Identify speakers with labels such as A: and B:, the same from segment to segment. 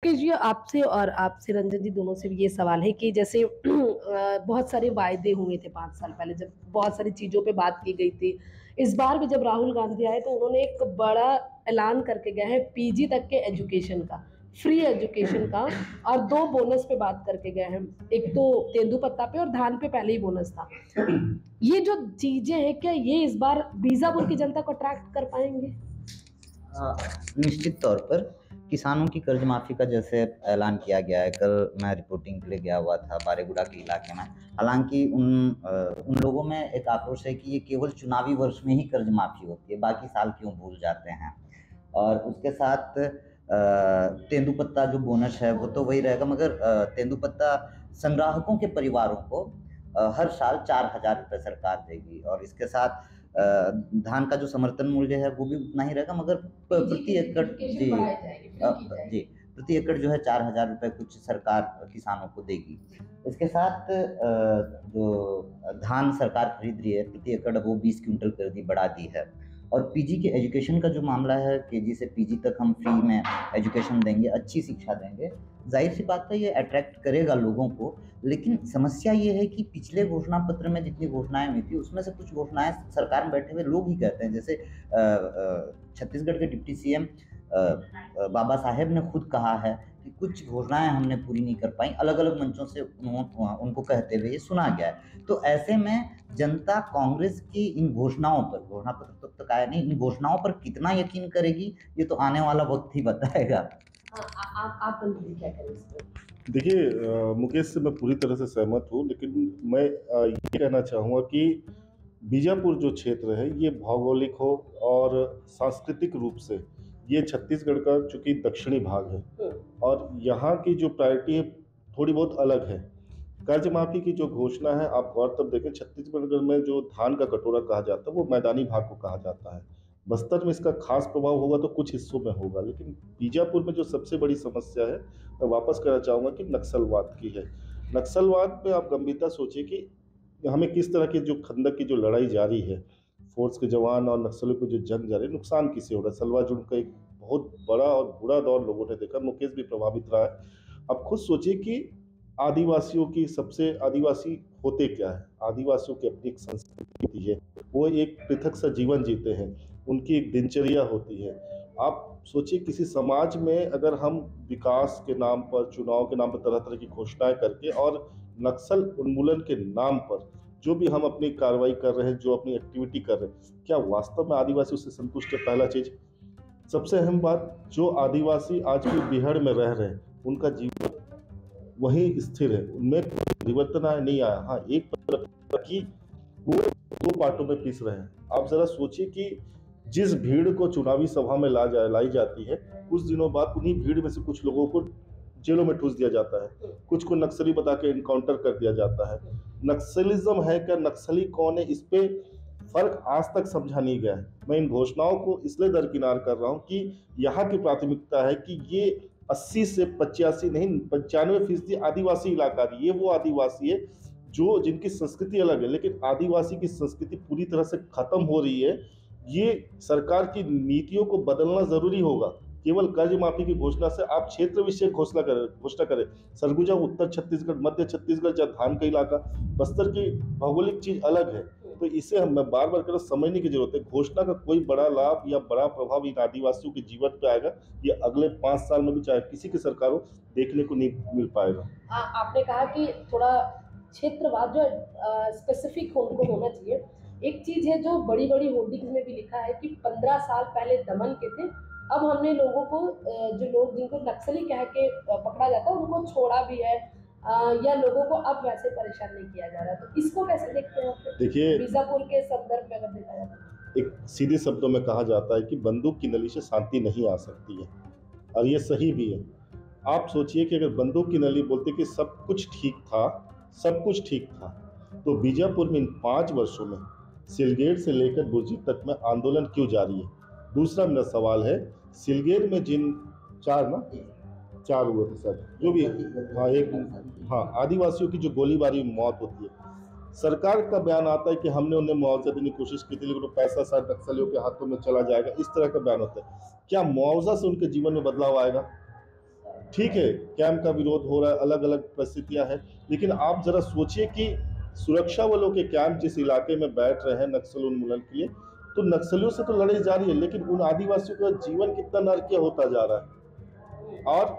A: मुकेश जी आपसे और आपसे रंजन जी दोनों से भी ये सवाल है कि जैसे बहुत सारे वायदे हुए थे 5 साल पहले जब बहुत सारी चीजों पे बात की गई थी। इस बार भी जब राहुल गांधी आए तो उन्होंने एक बड़ा ऐलान करके गए हैं पीजी तक के एजुकेशन का, फ्री एजुकेशन का, और 2 बोनस पे बात करके गए हैं। एक तो तेंदुपत्ता पे और धान पे पहले ही बोनस था। ये जो चीजें हैं क्या ये इस बार बीजापुर की जनता को अट्रैक्ट कर पाएंगे?
B: निश्चित तौर पर किसानों की कर्ज माफी का जैसे ऐलान किया गया है। कल मैं रिपोर्टिंग के लिए गया हुआ था बारेगुड़ा के इलाके में। हालांकि उन लोगों में एक आक्रोश है कि ये केवल चुनावी वर्ष में ही कर्ज माफी होती है, बाकी साल क्यों भूल जाते हैं। और उसके साथ तेंदुपत्ता जो बोनस है वो तो वही रहेगा, मगर तेंदुपत्ता संग्राहकों के परिवारों को हर साल 4,000 रुपये सरकार देगी। और इसके साथ धान का जो समर्थन मूल्य है वो भी उतना ही रहेगा, मगर प्रति एकड़ प्रति एकड़ जो है 4,000 रुपये कुछ सरकार किसानों को देगी। इसके साथ जो धान सरकार खरीद रही है प्रति एकड़ वो 20 क्विंटल कर दी, बढ़ा दी है। और पीजी के एजुकेशन का जो मामला है, केजी से पीजी तक हम फ्री में एजुकेशन देंगे, अच्छी शिक्षा देंगे। जाहिर सी बात है ये अट्रैक्ट करेगा लोगों को, लेकिन समस्या ये है कि पिछले घोषणा पत्र में जितनी घोषणाएं हुई थी उसमें से कुछ घोषणाएं सरकार में बैठे हुए लोग ही कहते हैं। जैसे छत्तीसगढ़ के डिप्टी सीएम बाबा साहेब ने खुद कहा है कि कुछ घोषणाएं हमने पूरी नहीं कर पाई, अलग अलग मंचों से उनको कहते हुए ये सुना गया है। तो ऐसे में जनता कांग्रेस की इन घोषणाओं पर, घोषणा पत्र तब तक आया नहीं, इन घोषणाओं पर कितना यकीन करेगी ये तो आने वाला वक्त ही बताएगा।
A: आप क्या करें इस पर?
C: देखिए मुकेश से मैं पूरी तरह से सहमत हूँ, लेकिन मैं ये कहना चाहूँगा कि बीजापुर जो क्षेत्र है ये भौगोलिक हो और सांस्कृतिक रूप से ये छत्तीसगढ़ का चूंकि दक्षिणी भाग है और यहाँ की जो प्रायोरिटी है थोड़ी बहुत अलग है। कर्ज माफी की जो घोषणा है, आप गौर तब देखें छत्तीसगढ़ में जो धान का कटोरा कहा जाता है वो मैदानी भाग को कहा जाता है। बस्तर में इसका खास प्रभाव होगा तो कुछ हिस्सों में होगा, लेकिन बीजापुर में जो सबसे बड़ी समस्या है मैं वापस करना चाहूँगा कि नक्सलवाद की है। नक्सलवाद में आप गंभीरता सोचिए कि हमें किस तरह की जो खंदक की जो लड़ाई जारी है, फोर्स के जवान और नक्सलियों को जो जंग जारी है, नुकसान किसे हो रहा है। सलवा जुड़ का एक बहुत बड़ा और बुरा दौर लोगों ने देखा, मुकेश भी प्रभावित रहा है। अब खुद सोचिए कि आदिवासियों की सबसे आदिवासी होते क्या है, आदिवासियों की अपनी एक संस्कृति है, वो एक पृथक सा जीवन जीते हैं, उनकी एक दिनचर्या होती है। आप सोचिए किसी समाज में अगर हम विकास के नाम पर, चुनाव के नाम पर तरह तरह की घोषणाएं करके और नक्सल उन्मूलन के नाम पर जो भी हम अपनी कार्रवाई कर रहे हैं, जो अपनी एक्टिविटी कर रहे हैं, क्या वास्तव में आदिवासी उससे संतुष्ट है? पहला चीज। सबसे अहम बात, जो आदिवासी आज भी बिहार में रह रहे हैं उनका जीवन वही स्थिर है, उनमें कोई परिवर्तन नहीं आया। हाँ, एक कि वो 2 पार्टों में पिस रहे हैं। आप जरा सोचिए कि जिस भीड़ को चुनावी सभा में लाई जाती है, कुछ दिनों बाद उन्हीं भीड़ में से कुछ लोगों को जेलों में ठूस दिया जाता है, कुछ को नक्सली बता के इनकाउंटर कर दिया जाता है। नक्सलिज्म है क्या, नक्सली कौन है, इस पे फर्क आज तक समझा नहीं गया है। मैं इन घोषणाओं को इसलिए दरकिनार कर रहा हूं कि यहाँ की प्राथमिकता है कि ये 80 से 85 नहीं 95% आदिवासी इलाका है। ये वो आदिवासी है जो जिनकी संस्कृति अलग है, लेकिन आदिवासी की संस्कृति पूरी तरह से खत्म हो रही है। ये सरकार की नीतियों को बदलना जरूरी होगा। केवल कर्ज माफी की घोषणा से आप क्षेत्र विषय घोषणा करें। सरगुजा उत्तर छत्तीसगढ़, मध्य छत्तीसगढ़ जहाँ धान का इलाका, बस्तर की भौगोलिक चीज अलग है। तो इसे हमें बार बार कर समझने की जरूरत है। घोषणा का कोई बड़ा लाभ या बड़ा प्रभाव इन आदिवासियों के जीवन पे आएगा ये अगले 5 साल में भी चाहे किसी की सरकार हो देखने को नहीं मिल पाएगा।
A: आपने कहा कि थोड़ा क्षेत्रवाद जो स्पेसिफिक उनको होना चाहिए। एक चीज है जो बड़ी बड़ी होर्डिंग्स में भी लिखा है कि 15 साल पहले दमन के थे, अब हमने लोगों को जो लोग जिनको नक्सली कह के पकड़ा जाता है उनको छोड़ा भी है, या लोगों को अब वैसे परेशान नहीं किया जा रहा। तो इसको कैसे देखते हैं?
C: देखिए,
A: बीजापुर के संदर्भ में अगर देखा जाए तो
C: एक सीधे शब्दों में कहा जाता है कि बंदूक की नली से शांति नहीं आ सकती है, और ये सही भी है। आप सोचिए कि अगर बंदूक की नली बोलते कि सब कुछ ठीक था, तो बीजापुर में इन 5 वर्षों में सिलगेट से लेकर बुर्जी तक में आंदोलन क्यों जारी है? दूसरा मेरा सवाल है, सिलगेट में जिन 4 हुए थे सर, जो भी आदिवासियों की जो गोलीबारी में मौत होती है, सरकार का बयान आता है कि हमने उन्हें मुआवजा देने की कोशिश की थी, लेकिन वो पैसा शायद नक्सलियों के हाथों में चला जाएगा, इस तरह का बयान होता है। क्या मुआवजा से उनके जीवन में बदलाव आएगा? ठीक है, कैंप का विरोध हो रहा है, अलग अलग परिस्थितियां हैं, लेकिन आप जरा सोचिए कि सुरक्षा बलों के कैंप जिस इलाके में बैठ रहे हैं नक्सल उन्मूलन के लिए, तो नक्सलियों से तो लड़ाई जारी है, लेकिन उन आदिवासियों का जीवन कितना नरकीय होता जा रहा है। और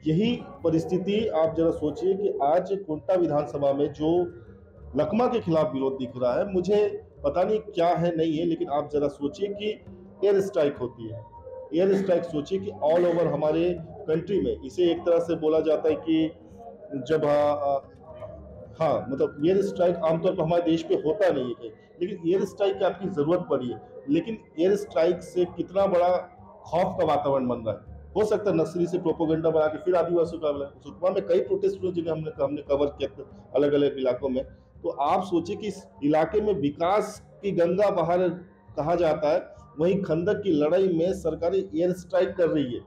C: यही परिस्थिति आप जरा सोचिए कि आज कोंटा विधानसभा में जो लकमा के खिलाफ विरोध दिख रहा है, मुझे पता नहीं क्या है नहीं है, लेकिन आप जरा सोचिए कि एयर स्ट्राइक होती है। एयर स्ट्राइक सोचिए कि ऑल ओवर हमारे कंट्री में इसे एक तरह से बोला जाता है कि जब हाँ मतलब एयर स्ट्राइक आमतौर पर हमारे देश पे होता नहीं है, लेकिन एयर स्ट्राइक की आपकी जरूरत पड़ी है। लेकिन एयर स्ट्राइक से कितना बड़ा खौफ का वातावरण बन रहा है। हो सकता है नक्सली से प्रोपोगंडा बना के फिर आदिवासियों का सुकमा में कई प्रोटेस्ट हुए जिन्हें हमने कवर किया अलग अलग इलाकों में। तो आप सोचिए कि इस इलाके में विकास की गंगा बहार कहा जाता है, वहीं खंदक की लड़ाई में सरकारें एयर स्ट्राइक कर रही है।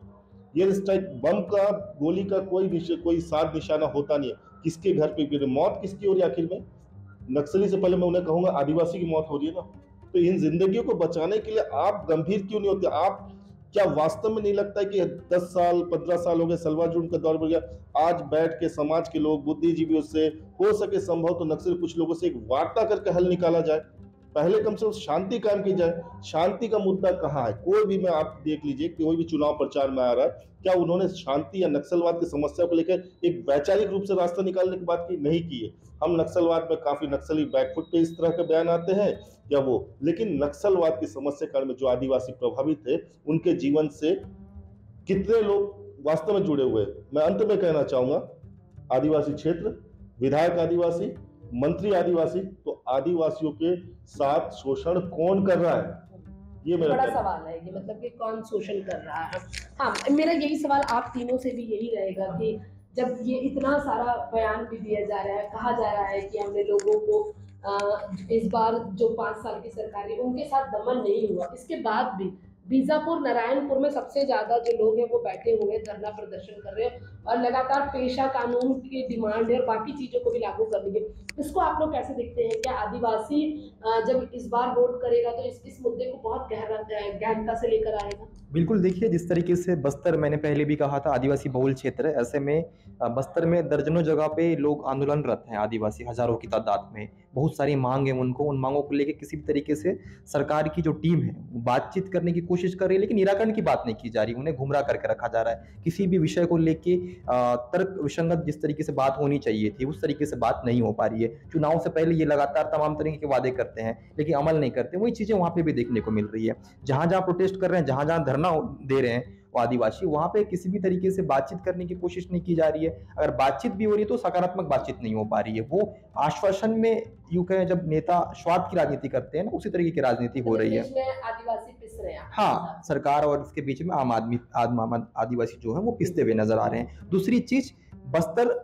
C: एयर स्ट्राइक बम का कोई साध निशाना होता नहीं है। किसके घर पे गिरे, मौत किसकी हो रही है आखिर में? नक्सली से पहले मैं उन्हें कहूंगा आदिवासी की मौत हो रही है ना। तो इन जिंदगियों को बचाने के लिए आप गंभीर क्यों नहीं होते? आप क्या वास्तव में नहीं लगता है कि 10 साल 15 साल हो गए, सलवाजुर्म का दौर बढ़ गया, आज बैठ के समाज के लोग बुद्धिजीवियों से हो सके संभव तो नक्सल कुछ लोगों से एक वार्ता करके हल निकाला जाए। पहले कम से कम शांति कायम की जाए। शांति का मुद्दा कहाँ है? कोई भी में आप देख लीजिए, कोई भी चुनाव प्रचार में आ रहा है, क्या उन्होंने शांति या नक्सलवाद की समस्या को लेकर एक वैचारिक रूप से रास्ता निकालने की बात की? नहीं की है। हम नक्सलवाद में काफी नक्सली बैकफुट पे इस तरह के बयान आते हैं या वो, लेकिन नक्सलवाद की समस्या काल में जो आदिवासी प्रभावित थे उनके जीवन से कितने लोग वास्तव में जुड़े हुए हैं। मैं अंत में कहना चाहूंगा, आदिवासी क्षेत्र, विधायक आदिवासी, मंत्री आदिवासी, तो आदिवासियों के साथ शोषण कौन कर रहा है? ये मेरा
A: बड़ा सवाल है ये, मतलब कि कौन शोषण कर रहा है। हाँ, मेरा यही सवाल आप तीनों से भी यही रहेगा कि जब ये इतना सारा बयान भी दिया जा रहा है, कहा जा रहा है कि हमने लोगों को इस बार जो 5 साल की सरकार है उनके साथ दमन नहीं हुआ, इसके बाद भी बीजापुर नारायणपुर में सबसे ज्यादा जो लोग हैं वो बैठे हुए धरना प्रदर्शन कर रहे हैं और लगातार पेशा कानून की डिमांड है और बाकी चीजों को भी लागू करनी है। इसको आप लोग कैसे देखते हैं? क्या आदिवासी जब इस बार वोट करेगा तो इस मुद्दे को बहुत गहनता से लेकर आएगा?
D: बिल्कुल, देखिए जिस तरीके से बस्तर, मैंने पहले भी कहा था, आदिवासी बहुल क्षेत्र है। ऐसे में बस्तर में दर्जनों जगह पे लोग आंदोलनरत हैं, आदिवासी हजारों की तादाद में। बहुत सारी मांग है उनको, उन मांगों को लेकर किसी भी तरीके से सरकार की जो टीम है वो बातचीत करने की कोशिश कर रही है, लेकिन निराकरण की बात नहीं की जा रही, उन्हें गुमराह करके रखा जा रहा है। किसी भी विषय को लेके तर्क विसंगत जिस तरीके से बात होनी चाहिए थी उस तरीके से बात नहीं हो पा रही है। चुनाव से पहले ये लगातार तमाम तरीके के वादे करते हैं लेकिन अमल नहीं करते। वही चीजें वहां पे भी देखने को मिल रही है। जहां जहां प्रोटेस्ट कर रहे हैं, जहां जहां धरना दे रहे हैं वो आदिवासी, वहां पे किसी भी तरीके से बातचीत करने की कोशिश नहीं की जा रही है। अगर बातचीत भी हो रही है तो सकारात्मक बातचीत नहीं हो पा रही है। वो आश्वासन में, यूं कहें जब नेता स्वार्थ की राजनीति करते हैं ना, उसी तरीके की राजनीति हो रही है।
A: आदिवासी पिस रहे हैं।
D: हाँ, सरकार और इसके बीच में आदिवासी जो है वो पिसते हुए नजर आ रहे हैं। दूसरी चीज, बस्तर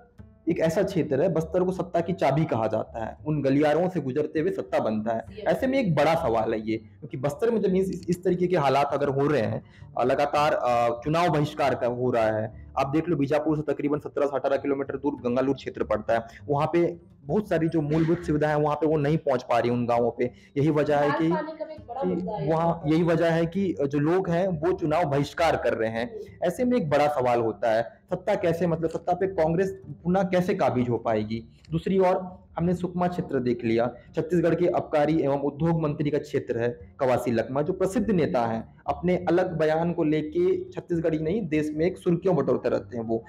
D: एक ऐसा क्षेत्र है, बस्तर को सत्ता की चाबी कहा जाता है, उन गलियारों से गुजरते हुए सत्ता बनता है। ऐसे में एक बड़ा सवाल है ये, क्योंकि बस्तर में जब इस तरीके के हालात अगर हो रहे हैं, लगातार चुनाव बहिष्कार का हो रहा है। आप देख लो, बीजापुर से तकरीबन 17 से 18 किलोमीटर दूर गंगालूर क्षेत्र पड़ता है। वहाँ पे बहुत सारी जो मूलभूत सुविधाएं हैं वहाँ पे वो नहीं पहुंच पा रही उन गांवों पे। यही वजह है कि वहाँ, यही वजह है कि जो लोग हैं वो चुनाव बहिष्कार कर रहे हैं। ऐसे में एक बड़ा सवाल होता है, सत्ता कैसे, मतलब सत्ता पे कांग्रेस पुनः कैसे काबिज हो पाएगी। दूसरी ओर हमने सुकमा क्षेत्र देख लिया, छत्तीसगढ़ के आबकारी एवं उद्योग मंत्री का क्षेत्र है कवासी लखमा, जो प्रसिद्ध नेता हैं, अपने अलग बयान को लेके छत्तीसगढ़ ही नहीं देश में एक सुर्खियों बटोरते रहते हैं वो।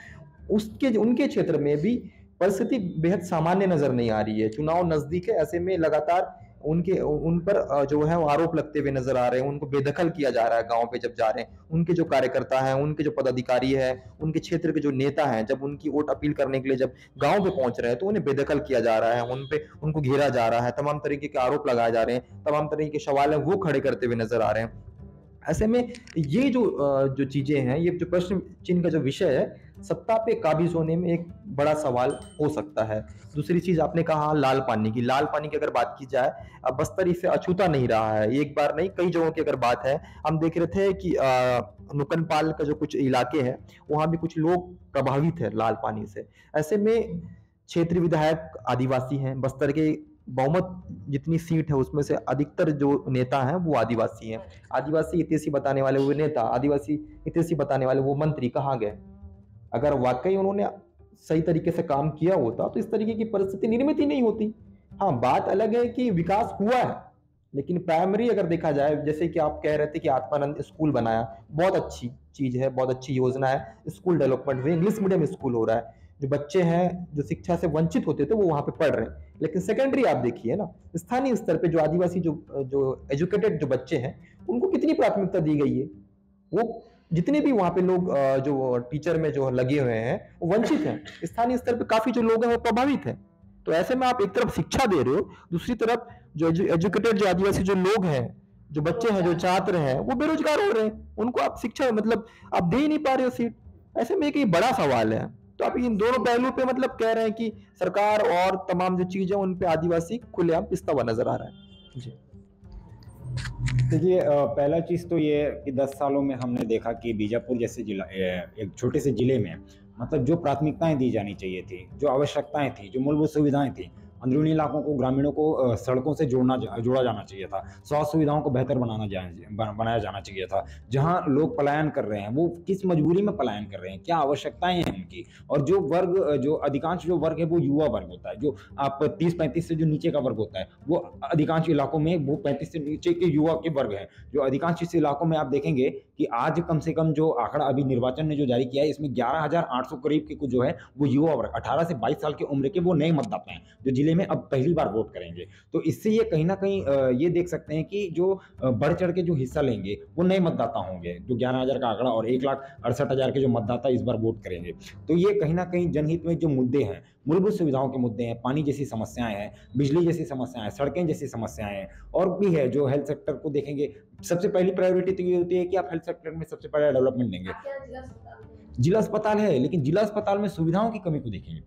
D: उनके क्षेत्र में भी परिस्थिति बेहद सामान्य नजर नहीं आ रही है। चुनाव नजदीक है, ऐसे में लगातार उन पर जो है वो आरोप लगते हुए नजर आ रहे हैं। उनको बेदखल किया जा रहा है गांव पे जब जा रहे हैं। उनके जो कार्यकर्ता हैं, उनके जो पदाधिकारी हैं, उनके क्षेत्र के जो नेता हैं, जब उनकी वोट अपील करने के लिए जब गांव पे पहुंच रहे हैं तो उन्हें बेदखल किया जा रहा है, उनको घेरा जा रहा है, तमाम तरीके के आरोप लगाए जा रहे हैं, तमाम तरीके के सवाल हैं वो खड़े करते हुए नजर आ रहे हैं। ऐसे में ये जो चीजें हैं, ये जो प्रश्न चिन्ह का जो विषय है, सत्ता पे काबिज होने में एक बड़ा सवाल हो सकता है। दूसरी चीज आपने कहा लाल पानी की अगर बात की जाए, अब बस्तर इसे अछूता नहीं रहा है। एक बार नहीं, कई जगहों की अगर बात है, हम देख रहे थे कि नुकनपाल का जो कुछ इलाके हैं वहां भी कुछ लोग प्रभावित है लाल पानी से। ऐसे में क्षेत्रीय विधायक आदिवासी हैं, बस्तर के बहुमत जितनी सीट है उसमें से अधिकतर जो नेता हैं वो आदिवासी हैं। आदिवासी हितैषी बताने वाले वो नेता, आदिवासी हितैषी बताने वाले वो मंत्री कहाँ गए? अगर वाकई उन्होंने सही तरीके से काम किया होता तो इस तरीके की परिस्थिति निर्मित ही नहीं होती। हाँ, बात अलग है कि विकास हुआ है, लेकिन प्राइमरी अगर देखा जाए, जैसे कि आप कह रहे थे कि आत्मानंद स्कूल बनाया, बहुत अच्छी चीज है, बहुत अच्छी योजना है, स्कूल डेवलपमेंट हुई, इंग्लिश मीडियम स्कूल हो रहा है, जो बच्चे हैं जो शिक्षा से वंचित होते थे वो वहां पे पढ़ रहे हैं। लेकिन सेकेंडरी आप देखिए ना, स्थानीय स्तर पे जो आदिवासी जो एजुकेटेड जो बच्चे हैं उनको कितनी प्राथमिकता दी गई है। वो जितने भी वहां पे लोग जो टीचर में जो लगे हुए हैं वो वंचित हैं। स्थानीय स्तर पे काफी जो लोग हैं वो प्रभावित हैं। तो ऐसे में आप एक तरफ शिक्षा दे रहे हो, दूसरी तरफ जो एजुकेटेड जो आदिवासी जो लोग हैं, जो बच्चे हैं, जो छात्र हैं, वो बेरोजगार हो रहे हैं, उनको आप शिक्षा मतलब आप दे ही नहीं पा रहे हो सीट। ऐसे में एक ये बड़ा सवाल है। तो आप इन दोनों पहलू पे मतलब कह रहे हैं कि सरकार और तमाम जो चीजें उन पे आदिवासी खुलेआम पिसता हुआ नजर आ रहा है जी।
E: देखिए, पहला चीज़ तो ये है कि 10 सालों में हमने देखा कि बीजापुर जैसे जिला, एक छोटे से जिले में मतलब जो प्राथमिकताएं दी जानी चाहिए थी, जो आवश्यकताएं थी, जो मूलभूत सुविधाएं थी, अंदरूनी इलाकों को, ग्रामीणों को सड़कों से जोड़ा जाना चाहिए था। स्वास्थ्य सुविधाओं को बेहतर बनाया जाना चाहिए था। जहां लोग पलायन कर रहे हैं वो किस मजबूरी में पलायन कर रहे हैं, क्या आवश्यकताएं हैं उनकी, और जो वर्ग, जो अधिकांश जो वर्ग है वो युवा वर्ग होता है। जो आप 30-35 से जो नीचे का वर्ग होता है वो अधिकांश इलाकों में वो 35 से नीचे के युवा के वर्ग हैं। जो अधिकांश इस इलाकों में आप देखेंगे कि आज कम से कम जो आंकड़ा अभी निर्वाचन ने जो जारी किया है, इसमें 11,800 करीब के कुछ जो है वो युवा वर्ग 18 से 22 साल की उम्र के वो नए मतदाता हैं जो जिले में अब पहली बार वोट करेंगे। तो इससे ये कहीं ना कहीं ये देख सकते हैं कि जो बढ़ चढ़ के जो हिस्सा लेंगे वो नए मतदाता होंगे। जो 11,000 का आंकड़ा और 1,68,000 के जो मतदाता इस बार वोट करेंगे, तो ये कहीं ना कहीं जनहित में जो मुद्दे हैं, मूलभूत सुविधाओं के मुद्दे हैं, पानी जैसी समस्याएं हैं, बिजली जैसी समस्याएं हैं, सड़कें जैसी समस्याएं हैं, और भी है। जो हेल्थ सेक्टर को देखेंगे, सबसे पहली प्रायोरिटी तो ये होती है कि आप हेल्थ सेक्टर में सबसे पहले डेवलपमेंट देंगे। जिला अस्पताल है, लेकिन जिला अस्पताल में सुविधाओं की कमी को देखेंगे।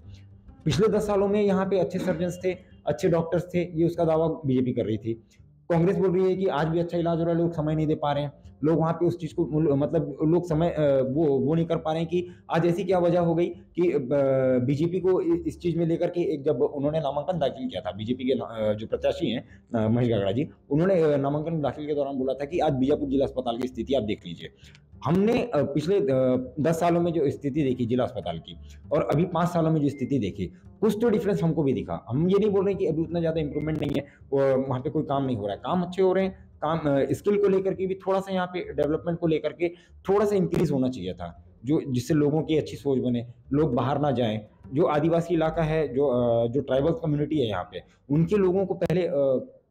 E: पिछले 10 सालों में यहाँ पे अच्छे सर्जन्स थे, अच्छे डॉक्टर्स थे, ये उसका दावा बीजेपी कर रही थी। कांग्रेस बोल रही है कि आज भी अच्छा इलाज हो रहा है, लोग समय नहीं दे पा रहे हैं, लोग वहाँ पे उस चीज़ को मतलब लोग समय वो नहीं कर पा रहे हैं कि आज ऐसी क्या वजह हो गई कि बीजेपी को इस चीज़ में लेकर के एक जब उन्होंने नामांकन दाखिल किया था, बीजेपी के जो प्रत्याशी हैं महेश गागड़ा जी, उन्होंने नामांकन दाखिल के दौरान बोला था कि आज बीजापुर जिला अस्पताल की स्थिति आप देख लीजिए। हमने पिछले 10 सालों में जो स्थिति देखी जिला अस्पताल की और अभी 5 सालों में जो स्थिति देखी, कुछ तो डिफरेंस हमको भी दिखा। हम ये नहीं बोल रहे कि अभी उतना ज़्यादा इंप्रूवमेंट नहीं है, वहाँ पे कोई काम नहीं हो रहा है, काम अच्छे हो रहे हैं। काम स्किल को लेकर के भी थोड़ा सा यहाँ पे डेवलपमेंट को लेकर के थोड़ा सा इंक्रीज होना चाहिए था, जो जिससे लोगों की अच्छी सोच बने, लोग बाहर ना जाएं। जो आदिवासी इलाका है, जो ट्राइबल कम्युनिटी है यहाँ पे, उनके लोगों को पहले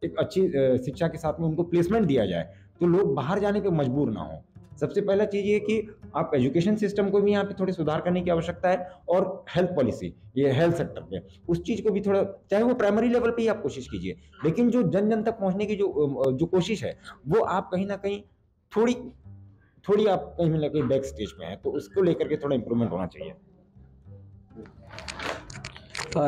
E: एक अच्छी शिक्षा के साथ में उनको प्लेसमेंट दिया जाए तो लोग बाहर जाने पे मजबूर ना हो। सबसे पहला चीज़ ये कि आप एजुकेशन सिस्टम को भी यहाँ पे थोड़े सुधार करने की आवश्यकता है, और हेल्थ पॉलिसी, ये हेल्थ सेक्टर पे उस चीज़ को भी थोड़ा, चाहे वो प्राइमरी लेवल पे ही आप कोशिश कीजिए, लेकिन जो जन जन तक पहुँचने की जो कोशिश है वो आप कहीं ना कहीं थोड़ी आप कहीं ना कहीं बैक स्टेज पे हैं, तो उसको लेकर के थोड़ा इंप्रूवमेंट होना चाहिए।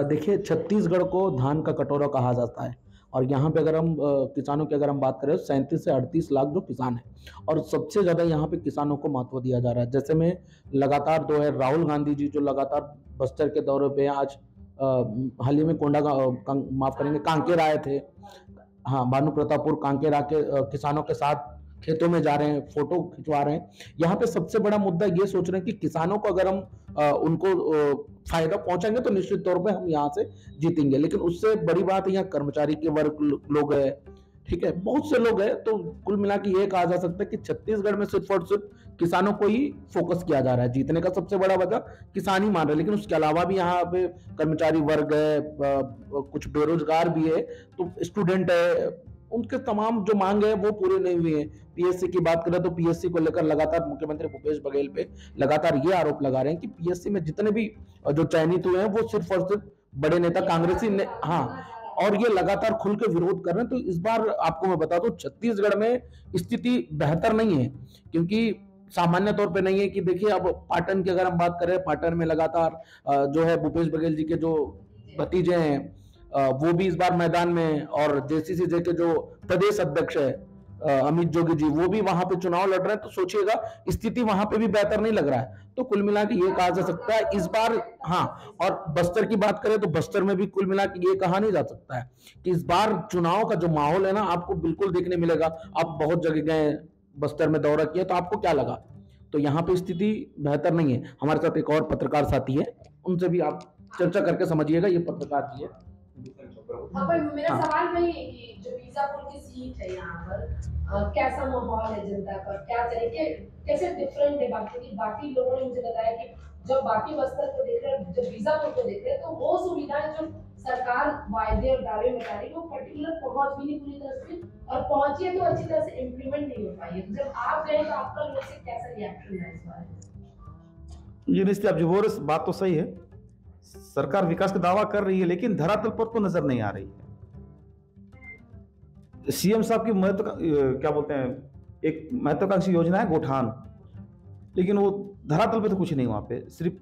F: देखिए, छत्तीसगढ़ को धान का कटोरा कहा जाता है, और यहाँ पे अगर हम किसानों की अगर हम बात करें, 37 से 38 लाख जो किसान हैं, और सबसे ज़्यादा यहाँ पे किसानों को महत्व दिया जा रहा है। जैसे में लगातार जो है राहुल गांधी जी जो लगातार बस्तर के दौरे पे आज हाल ही में माफ़ करेंगे कांकेर आए थे, हाँ भानु प्रतापपुर कांकेर आके किसानों के साथ खेतों में जा रहे हैं, फोटो खिंचवा रहे हैं। यहाँ पे सबसे बड़ा मुद्दा ये सोच रहे हैं कि किसानों को अगर हम उनको फायदा पहुंचाएंगे तो निश्चित तौर पे हम यहाँ से जीतेंगे। लेकिन उससे बड़ी बात यहाँ कर्मचारी के वर्ग लोग है, ठीक है, बहुत से लोग हैं। तो कुल मिला के ये कहा जा सकता है कि छत्तीसगढ़ में सिर्फ और सिर्फ किसानों को ही फोकस किया जा रहा है, जीतने का सबसे बड़ा वजह किसान ही मान रहे हैं। लेकिन उसके अलावा भी यहाँ पे कर्मचारी वर्ग है, कुछ बेरोजगार भी है, तो स्टूडेंट है, उनके तमाम जो मांग है वो पूरे नहीं हुए हैं। पीएससी की बात करें तो पीएससी को लेकर लगातार मुख्यमंत्री भूपेश बघेल पे लगातार ये आरोप लगा रहे हैं कि पीएससी में जितने भी जो चयनित हुए हैं वो सिर्फ और सिर्फ बड़े नेता कांग्रेसी ने, हाँ, और ये लगातार खुल के विरोध कर रहे हैं। तो इस बार आपको मैं बता दूं, छत्तीसगढ़ में स्थिति बेहतर नहीं है, क्योंकि सामान्य तौर पे नहीं है कि देखिए अब पाटन की अगर हम बात करें, पाटन में लगातार जो है भूपेश बघेल जी के जो भतीजे हैं वो भी इस बार मैदान में, और जेसीसी के जो प्रदेश अध्यक्ष है अमित जोगी जी, वो भी वहां पे चुनाव लड़ रहे हैं। तो सोचिएगा स्थिति वहां पे भी बेहतर नहीं लग रहा है। तो कुल मिला के ये कहा जा सकता है इस बार, हाँ, और बस्तर की बात करें तो बस्तर में भी कुल मिला के ये कहा नहीं जा सकता है कि इस बार चुनाव का जो माहौल है ना आपको बिल्कुल देखने मिलेगा। आप बहुत जगह गए, बस्तर में दौरा किया, तो आपको क्या लगा तो यहाँ पे स्थिति बेहतर नहीं है। हमारे साथ एक और पत्रकार साथी है, उनसे भी आप चर्चा करके समझिएगा। ये पत्रकार जी है।
A: हाँ, पर मेरा सवाल वही है कि जो बीजापुर की सीट है यहाँ पर कैसा माहौल है जनता का, क्या तरीके कैसे डिफरेंट है बाकी लोगों ने मुझे बताया कि जब बाकी बस्तर को देख रहे हैं, जब बीजापुर को देख रहे हैं, तो वो सुविधाएं जो सरकार वायदे और दावे में बता रही है वो पर्टिकुलर पहुंच भी नहीं पूरी तरह से, और पहुंची है तो अच्छी तरह से इम्प्लीमेंट नहीं हो पाई है। तो जब आप गए तो आपका लोग से कैसा रिएक्शन है इस बारे में?
G: ये निश्चित, अब जो बात तो सही है, सरकार विकास का दावा कर रही है लेकिन धरातल पर तो नजर नहीं आ रही है। सीएम साहब की क्या बोलते हैं, एक महत्वाकांक्षी योजना है गोठान, लेकिन वो धरातल पे तो कुछ नहीं, वहां पे सिर्फ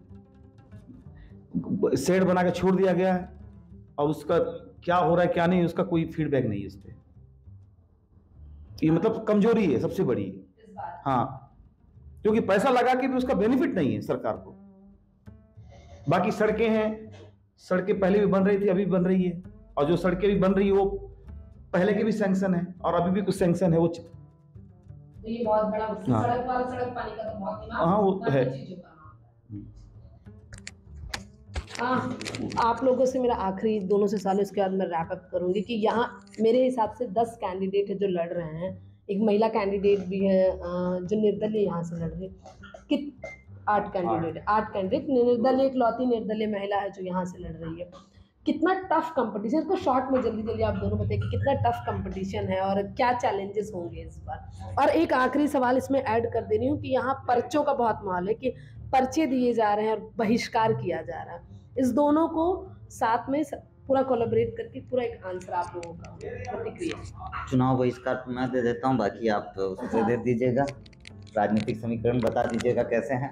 G: शेड बना के छोड़ दिया गया है और उसका क्या हो रहा है क्या नहीं उसका कोई फीडबैक नहीं है उस पर। ये मतलब कमजोरी है सबसे बड़ी। हाँ, क्योंकि पैसा लगा के भी उसका बेनिफिट नहीं है सरकार को। बाकी सड़कें हैं, सड़कें पहले भी बन रही थी, अभी भी बन रही है, और जो सड़कें भी बन रही है वो पहले के भी सैंक्शन है और अभी भी कुछ सैंक्शन है। वो
A: तो ये बहुत बड़ा सड़क वाला सड़क पानी का तो बहुत
G: हाँ वो है।
A: हाँ, आप लोगों से मेरा आखिरी दोनों से सवाल, इसके बाद मैं रैप अप करूंगी कि यहाँ मेरे हिसाब से 10 कैंडिडेट है जो लड़ रहे हैं, एक महिला कैंडिडेट भी है जो निर्दलीय यहाँ से लड़ रही है, कि 8 कैंडिडेट निर्दलीय, इकलौती निर्दलीय महिला है जो यहाँ से लड़ रही है। कितना टफ कंपटीशन, इसको शॉर्ट में जल्दी जल्दी आप दोनों बताइए कि कितना टफ कंपटीशन है और क्या चैलेंजेस होंगे इस बार। और एक आखिरी सवाल इसमें ऐड कर दे रही हूँ कि यहाँ पर्चों का बहुत माहौल है कि पर्चे दिए जा रहे हैं और बहिष्कार किया जा रहा है। इस दोनों को साथ में पूरा कोलैबोरेट करके पूरा एक आंसर आप लोगों का प्रतिक्रिया।
B: चुनाव बहिष्कार मैं दे देता हूँ, बाकी आप उससे दे दीजिएगा, राजनीतिक समीकरण बता दीजिएगा कैसे हैं।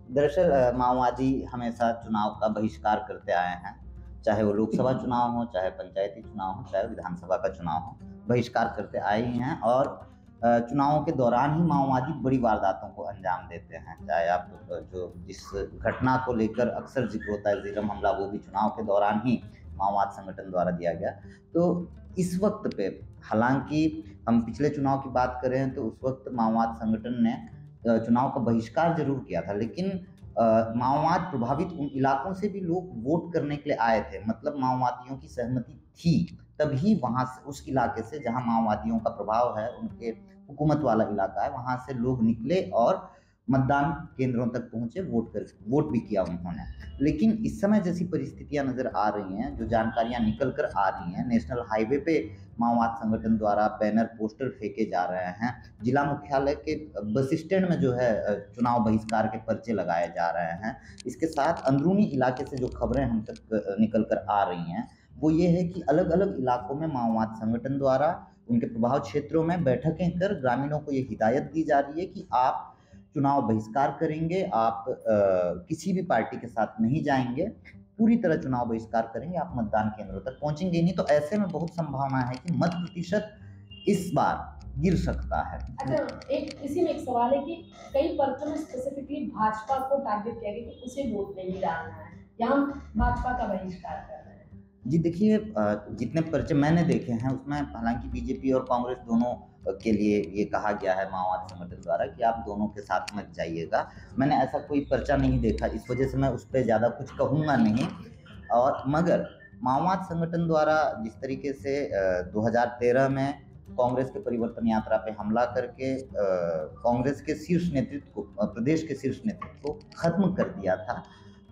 B: दरअसल माओवादी हमेशा चुनाव का बहिष्कार करते आए हैं, चाहे वो लोकसभा चुनाव हो, चाहे पंचायती चुनाव हो, चाहे विधानसभा का चुनाव हो, बहिष्कार करते आए ही हैं। और चुनावों के दौरान ही माओवादी बड़ी वारदातों को अंजाम देते हैं। चाहे आप जो जिस घटना को लेकर अक्सर जिक्र होता है झीरम हमला, वो भी चुनाव के दौरान ही माओवाद संगठन द्वारा दिया गया। तो इस वक्त पे, हालांकि हम पिछले चुनाव की बात करें तो उस वक्त माओवाद संगठन ने चुनाव का बहिष्कार जरूर किया था, लेकिन माओवाद प्रभावित उन इलाकों से भी लोग वोट करने के लिए आए थे। मतलब माओवादियों की सहमति थी, तभी वहां से, उस इलाके से जहां माओवादियों का प्रभाव है, उनके हुकूमत वाला इलाका है, वहां से लोग निकले और मतदान केंद्रों तक पहुंचे, वोट भी किया उन्होंने। लेकिन इस समय जैसी परिस्थितियां नजर आ रही हैं, जो जानकारियां निकल कर आ रही हैं, नेशनल हाईवे पे माओवाद संगठन द्वारा बैनर पोस्टर फेंके जा रहे हैं, जिला मुख्यालय के बस स्टैंड में जो है चुनाव बहिष्कार के पर्चे लगाए जा रहे हैं। इसके साथ अंदरूनी इलाके से जो खबरें हम तक निकल कर आ रही हैं वो ये है कि अलग अलग इलाकों में माओवाद संगठन द्वारा उनके प्रभाव क्षेत्रों में बैठकें कर ग्रामीणों को ये हिदायत दी जा रही है कि आप चुनाव बहिष्कार करेंगे, आप किसी भी पार्टी के साथ नहीं जाएंगे, पूरी तरह चुनाव बहिष्कार करेंगे, आप मतदान केंद्रों तक पहुंचेंगे नहीं। तो ऐसे में बहुत संभावना है कि मत प्रतिशत इस बार गिर सकता है।
A: अच्छा, इसी में एक सवाल है कि कई पर्चों में स्पेसिफिकली भाजपा को टारगेट किया गया कि उसे वोट नहीं डालना है, यहाँ भाजपा का बहिष्कार कर रहे हैं।
B: जी देखिए, जितने पर्चे मैंने देखे हैं उसमें हालांकि बीजेपी और कांग्रेस दोनों के लिए ये कहा गया है माओवाद संगठन द्वारा कि आप दोनों के साथ मत जाइएगा। मैंने ऐसा कोई पर्चा नहीं देखा, इस वजह से मैं उस पर ज़्यादा कुछ कहूँगा नहीं। और मगर माओवाद संगठन द्वारा जिस तरीके से 2013 में कांग्रेस के परिवर्तन यात्रा पे हमला करके कांग्रेस के शीर्ष नेतृत्व को, प्रदेश के शीर्ष नेतृत्व को खत्म कर दिया था,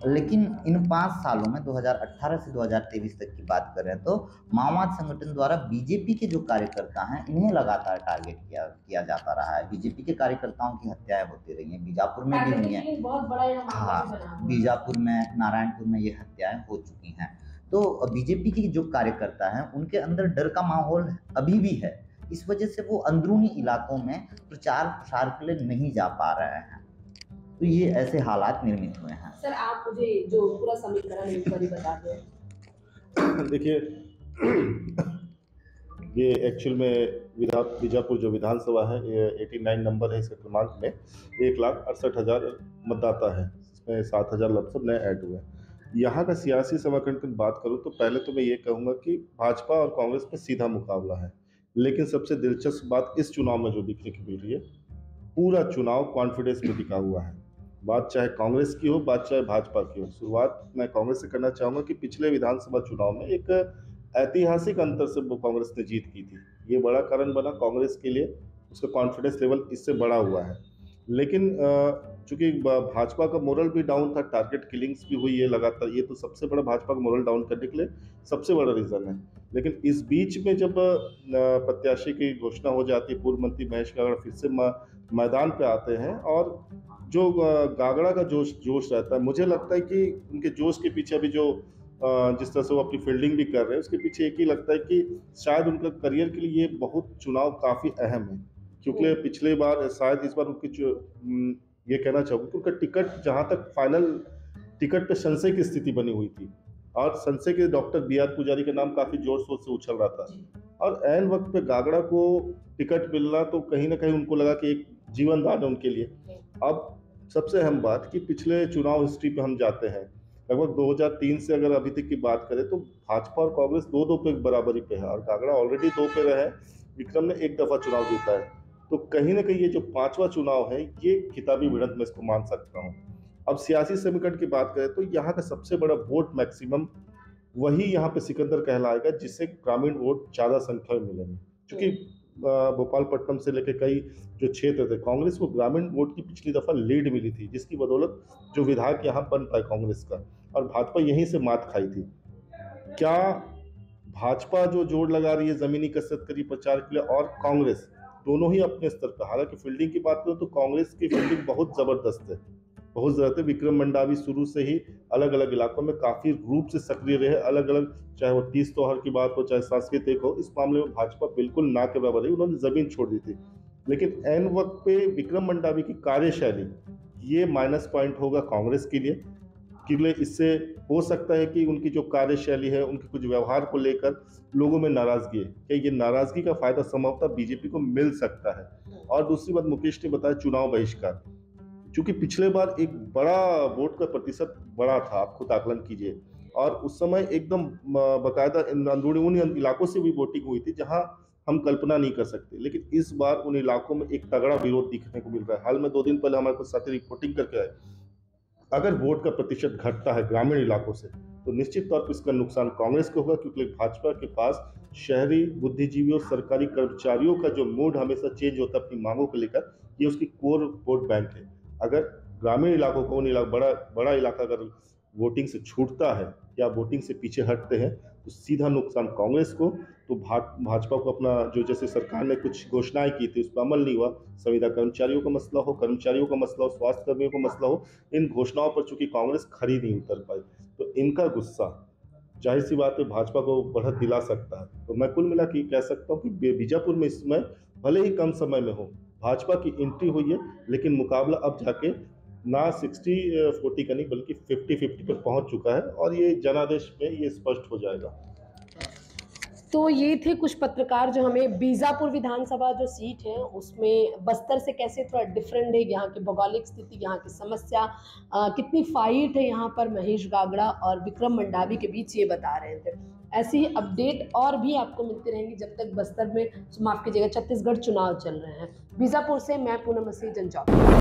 B: लेकिन इन 5 सालों में 2018 से 2023 तक की बात करें तो माओवाद संगठन द्वारा बीजेपी के जो कार्यकर्ता हैं इन्हें लगातार टारगेट किया जाता रहा है। बीजेपी के कार्यकर्ताओं की हत्याएं होती रही हैं, बीजापुर में भी हुई हैं। हाँ, बीजापुर में, नारायणपुर में ये हत्याएं हो चुकी हैं। तो बीजेपी के जो कार्यकर्ता हैं उनके अंदर डर का माहौल अभी भी है, इस वजह से वो अंदरूनी इलाकों में प्रचार प्रसार के लिए नहीं जा पा रहे हैं। तो ये ऐसे हालात निर्मित हुए हैं।
A: सर, आप मुझे जो पूरा समीकरण एक बार बता दें।
C: देखिए, ये एक्चुअल में बीजापुर जो विधानसभा है, ये 89 नंबर है इसके क्रमांक में, 1,68,000 मतदाता है, इसमें 7,000 लमसम नए ऐड हुए हैं। यहाँ का सियासी समीकरण की बात करूँ तो पहले तो मैं ये कहूँगा कि भाजपा और कांग्रेस में सीधा मुकाबला है, लेकिन सबसे दिलचस्प बात इस चुनाव में जो दिखने की मिल रही है पूरा चुनाव कॉन्फिडेंस पे टिका हुआ है। बात चाहे कांग्रेस की हो, बात चाहे भाजपा की हो। शुरुआत मैं कांग्रेस से करना चाहूँगा कि पिछले विधानसभा चुनाव में एक ऐतिहासिक अंतर से वो कांग्रेस ने जीत की थी। ये बड़ा कारण बना कांग्रेस के लिए, उसका कॉन्फिडेंस लेवल इससे बढ़ा हुआ है। लेकिन चूंकि भाजपा का मोरल भी डाउन था, टारगेट किलिंग्स भी हुई है लगातार, ये तो सबसे बड़ा भाजपा का मोरल डाउन करने के लिए सबसे बड़ा रीज़न है। लेकिन इस बीच में जब प्रत्याशी की घोषणा हो जाती है, पूर्व मंत्री महेश गागड़ा फिर से मैदान पे आते हैं और जो गागड़ा का जोश रहता है, मुझे लगता है कि उनके जोश के पीछे अभी जो जिस तरह से वो अपनी फील्डिंग भी कर रहे हैं, उसके पीछे एक ही लगता है कि शायद उनका करियर के लिए ये बहुत चुनाव काफ़ी अहम है। क्योंकि पिछले बार शायद इस बार उनकी ये कहना चाहूँगा कि उनका टिकट जहाँ तक फाइनल टिकट पे संशय की स्थिति बनी हुई थी और संशय के डॉक्टर बी.आर. पुजारी का नाम काफ़ी जोर शोर से उछल रहा था और ऐन वक्त पे गागड़ा को टिकट मिलना तो कहीं ना कहीं उनको लगा कि एक जीवन दान है उनके लिए। अब सबसे अहम बात कि पिछले चुनाव हिस्ट्री पे हम जाते हैं, लगभग 2003 से अगर अभी तक की बात करें तो भाजपा और कांग्रेस दो पे बराबरी पे है और गागड़ा ऑलरेडी 2 पे रहे, विक्रम ने 1 दफा चुनाव जीता है। तो कहीं ना कहीं ये जो 5वां चुनाव है ये खिताबी भिड़ंत में इसको मान सकता हूँ। अब सियासी समीकरण की बात करें तो यहाँ का सबसे बड़ा वोट मैक्सिमम वही यहाँ पे सिकंदर कहलाएगा जिससे ग्रामीण वोट ज़्यादा संख्या में मिलेंगे। क्योंकि भोपालपट्टनम से लेकर कई जो क्षेत्र थे, कांग्रेस को ग्रामीण वोट की पिछली दफा लीड मिली थी, जिसकी बदौलत जो विधायक यहाँ बन पाए कांग्रेस का, और भाजपा यहीं से मात खाई थी। क्या भाजपा जो जोर लगा रही है, जमीनी कसरत करी प्रचार के लिए, और कांग्रेस दोनों ही अपने स्तर पर, हालांकि फील्डिंग की बात करें तो कांग्रेस की फील्डिंग बहुत जबरदस्त है, बहुत ज़्यादा। विक्रम मंडावी शुरू से ही अलग अलग इलाकों में काफ़ी रूप से सक्रिय रहे, अलग अलग, चाहे वो तीज त्योहार की बात हो, चाहे सांस्कृतिक हो, इस मामले में भाजपा बिल्कुल ना के बराबर है, उन्होंने जमीन छोड़ दी थी। लेकिन एन वक्त पे विक्रम मंडावी की कार्यशैली ये माइनस पॉइंट होगा कांग्रेस के लिए, क्योंकि इससे हो सकता है कि उनकी जो कार्यशैली है, उनके कुछ व्यवहार को लेकर लोगों में नाराजगी है, क्या ये नाराजगी का फायदा संभवतः बीजेपी को मिल सकता है। और दूसरी बात मुकेश ने बताया, चुनाव बहिष्कार, क्योंकि पिछले बार एक बड़ा वोट का प्रतिशत बड़ा था, आप खुद आकलन कीजिए, और उस समय एकदम बाकायदा अंदरूनी उन इलाकों से भी वोटिंग हुई थी जहां हम कल्पना नहीं कर सकते। लेकिन इस बार उन इलाकों में एक तगड़ा विरोध दिखने को मिल रहा है। हाल में 2 दिन पहले हमारे कुछ साथी रिपोर्टिंग करके आए, अगर वोट का प्रतिशत घटता है ग्रामीण इलाकों से तो निश्चित तौर पर इसका नुकसान कांग्रेस को होगा, क्योंकि भाजपा के पास शहरी बुद्धिजीवियों, सरकारी कर्मचारियों का जो मूड हमेशा चेंज होता है अपनी मांगों को लेकर, ये उसकी कोर वोट बैंक है। अगर ग्रामीण इलाकों को बड़ा इलाका अगर वोटिंग से छूटता है या वोटिंग से पीछे हटते हैं तो सीधा नुकसान कांग्रेस को। तो भाजपा को अपना जो, जैसे सरकार ने कुछ घोषणाएं की थी उस पर अमल नहीं हुआ, संविदा कर्मचारियों का मसला हो, कर्मचारियों का मसला हो, स्वास्थ्य कर्मियों का मसला हो, इन घोषणाओं पर चूंकि कांग्रेस खरी नहीं उतर पाई, तो इनका गुस्सा जाहिर सी बात है भाजपा को बढ़त दिला सकता है। तो मैं कुल मिला के कह सकता हूँ कि बीजापुर में इस समय भले ही कम समय में हो, भाजपा की एंट्री हुई है, लेकिन मुकाबला अब जाके ना 60-40 का नहीं बल्कि 50-50 पर पहुंच चुका है और ये जनादेश में ये स्पष्ट हो जाएगा।
A: तो ये थे कुछ पत्रकार जो हमें बीजापुर विधानसभा जो सीट है उसमें बस्तर से कैसे थोड़ा डिफरेंट है, यहाँ की भौगोलिक स्थिति, यहाँ की समस्या, कितनी फाइट है यहाँ पर महेश गागड़ा और विक्रम मंडावी के बीच, ये बता रहे थे। ऐसी ही अपडेट और भी आपको मिलती रहेंगी जब तक बस्तर में, माफ कीजिएगा, छत्तीसगढ़ चुनाव चल रहे हैं। बीजापुर से मैं पूनम मसीह, जनचौक।